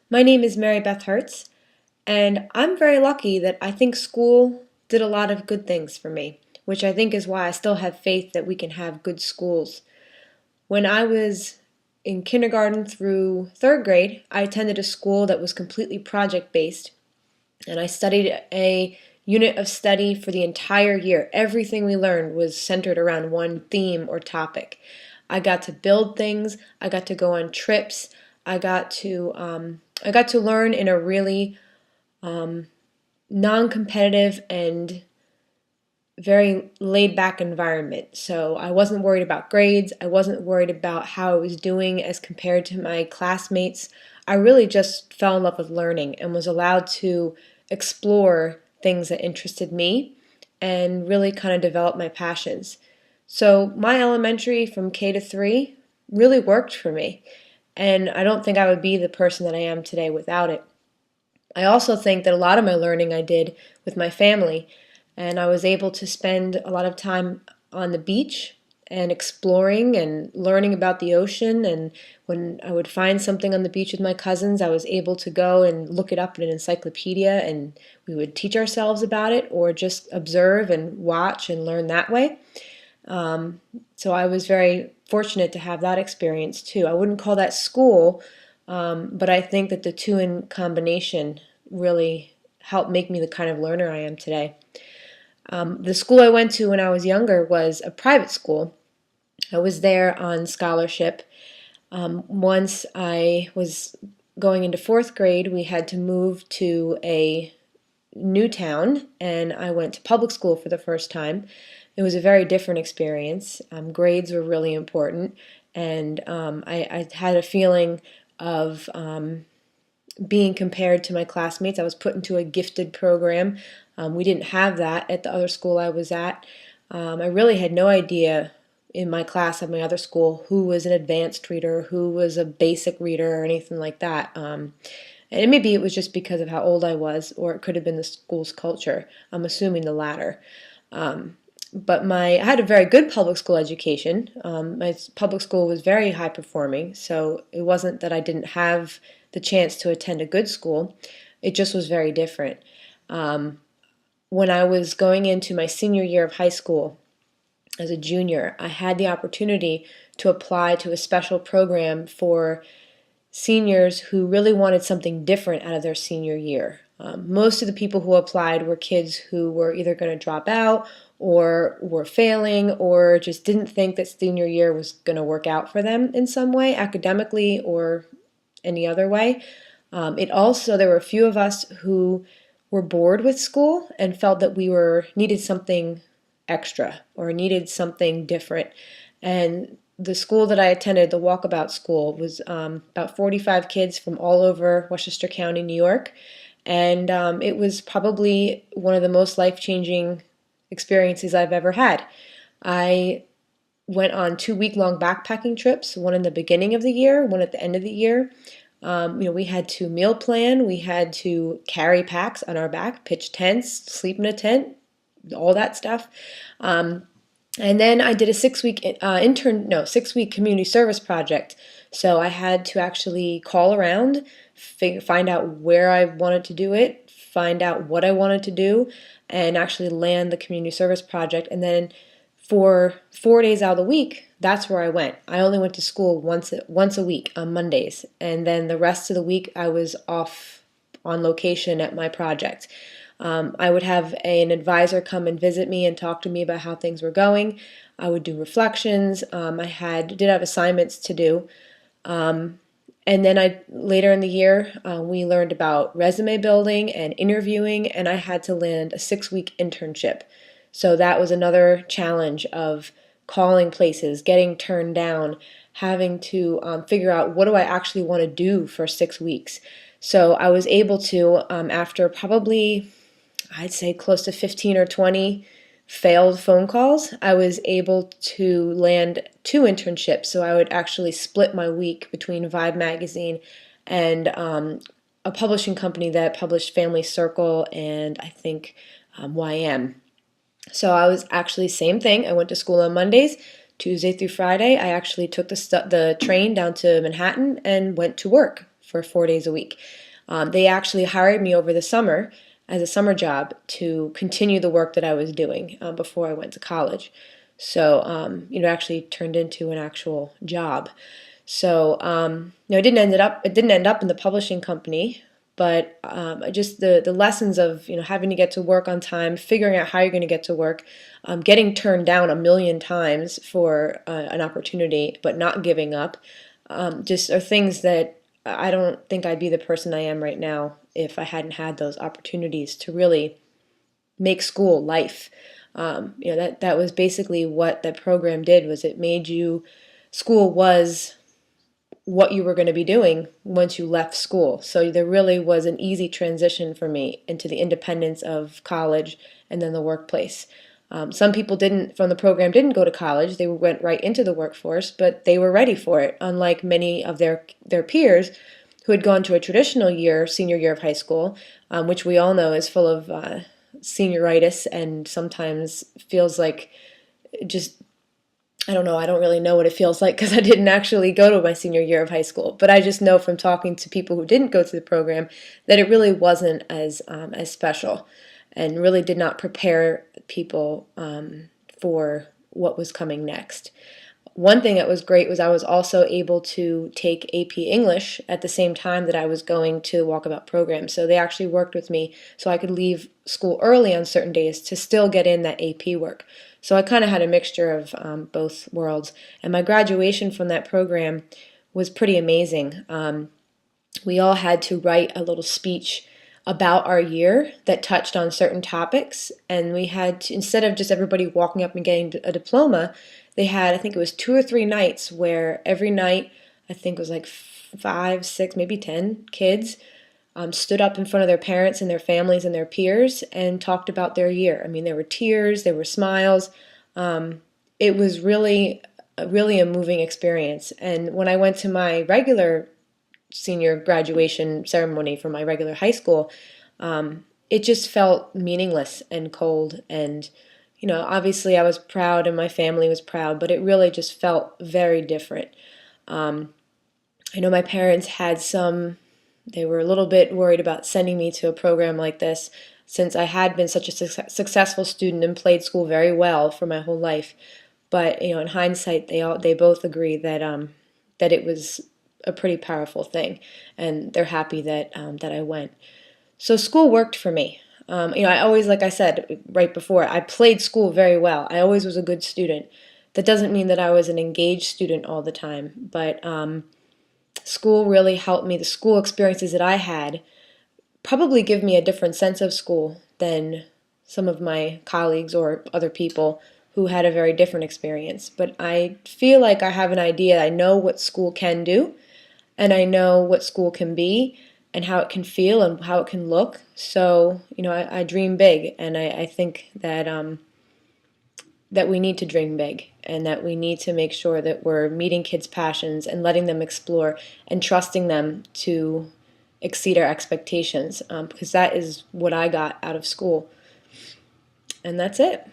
My name is Beth Hertz, and I'm very lucky that I think school did a lot of good things for me, which I think is why I still have faith that we can have good schools. When I was in kindergarten through third grade, I attended a school that was completely project based, and I studied a unit of study for the entire year. Everything we learned was centered around one theme or topic. I got to build things. I got to go on trips. I got to I got to learn in a really non-competitive and very laid-back environment. So I wasn't worried about grades. I wasn't worried about how I was doing as compared to my classmates. I really just fell in love with learning and was allowed to explore things that interested me and really kind of develop my passions. So my elementary from K to 3 really worked for me. And I don't think I would be the person that I am today without it. I also think that a lot of my learning I did with my family, and I was able to spend a lot of time on the beach and exploring and learning about the ocean. And when I would find something on the beach with my cousins, I was able to go and look it up in an encyclopedia, and we would teach ourselves about it or just observe and watch and learn that way. So I was very fortunate to have that experience too. I wouldn't call that school, but I think that the two in combination really helped make me the kind of learner I am today. The school I went to when I was younger was a private school. I was there on scholarship. Once I was going into fourth grade, we had to move to a new town, and I went to public school for the first time. It was a very different experience. Grades were really important, and I had a feeling of being compared to my classmates. I was put into a gifted program. We didn't have that at the other school I was at. I really had no idea in my class at my other school who was an advanced reader, who was a basic reader, or anything like that. And maybe it was just because of how old I was, or it could have been the school's culture. I'm assuming the latter. But I had a very good public school education. My public school was very high performing, so it wasn't that I didn't have the chance to attend a good school. It just was very different. When I was going into my senior year of high school as a junior, I had the opportunity to apply to a special program for seniors who really wanted something different out of their senior year. Most of the people who applied were kids who were either going to drop out or were failing or just didn't think that senior year was going to work out for them in some way, academically or any other way. There were a few of us who were bored with school and felt that needed something extra or needed something different. And the school that I attended, the Walkabout School, was about 45 kids from all over Westchester County, New York. And it was probably one of the most life-changing experiences I've ever had. I went on 2-week-long backpacking trips, one in the beginning of the year, one at the end of the year. We had to meal plan, we had to carry packs on our back, pitch tents, sleep in a tent, all that stuff. And then I did a 6-week community service project. So I had to actually call around, find out where I wanted to do it, find out what I wanted to do, and actually land the community service project. And then for 4 days out of the week, that's where I went. I only went to school once a week on Mondays, and then the rest of the week I was off on location at my project. I would have an advisor come and visit me and talk to me about how things were going. I would do reflections. I did have assignments to do. And then later in the year, we learned about resume building and interviewing, and I had to land a 6-week internship. So that was another challenge of calling places, getting turned down, having to figure out what do I actually want to do for 6 weeks. So I was able to, after probably, I'd say close to 15 or 20 failed phone calls, I was able to land 2 internships. So I would actually split my week between Vibe magazine and a publishing company that published Family Circle and I think YM. So I was actually same thing. I went to school on Mondays, Tuesday through Friday. I actually took the train down to Manhattan and went to work for 4 days a week. They actually hired me over the summer as a summer job to continue the work that I was doing before I went to college. So, it actually turned into an actual job. So, it didn't end up in the publishing company, but just the lessons of having to get to work on time, figuring out how you're going to get to work, getting turned down a million times for an opportunity, but not giving up, just are things that I don't think I'd be the person I am right now if I hadn't had those opportunities to really make school life. That was basically what that program did. Was it made you school was what you were going to be doing once you left school. So there really was an easy transition for me into the independence of college and then the workplace. Some people from the program didn't go to college. They went right into the workforce, but they were ready for it, unlike many of their peers who had gone to a traditional senior year of high school, which we all know is full of senioritis and sometimes feels like just, I don't know, I don't really know what it feels like because I didn't actually go to my senior year of high school. But I just know from talking to people who didn't go to the program that it really wasn't as special and really did not prepare people for what was coming next. One thing that was great was I was also able to take AP English at the same time that I was going to the Walkabout program. So they actually worked with me so I could leave school early on certain days to still get in that AP work. So I kind of had a mixture of both worlds. And my graduation from that program was pretty amazing. We all had to write a little speech about our year that touched on certain topics. And we had to, instead of just everybody walking up and getting a diploma, they had, I think it was 2 or 3 nights where every night, I think it was like 5, 6, maybe 10 kids stood up in front of their parents and their families and their peers and talked about their year. I mean, there were tears, there were smiles. It was really a moving experience. And when I went to my regular senior graduation ceremony from my regular high school, it just felt meaningless and cold. And, obviously I was proud and my family was proud, but it really just felt very different. I know my parents they were a little bit worried about sending me to a program like this since I had been such a successful student and played school very well for my whole life. But, in hindsight, they both agree that it was a pretty powerful thing, and they're happy that I went. So school worked for me. I always, like I said right before, I played school very well. I always was a good student. That doesn't mean that I was an engaged student all the time, but school really helped me. The school experiences that I had probably give me a different sense of school than some of my colleagues or other people who had a very different experience. But I feel like I have an idea. I know what school can do, and I know what school can be and how it can feel and how it can look. So, I dream big, and I think that we need to dream big and that we need to make sure that we're meeting kids' passions and letting them explore and trusting them to exceed our expectations, because that is what I got out of school. And that's it.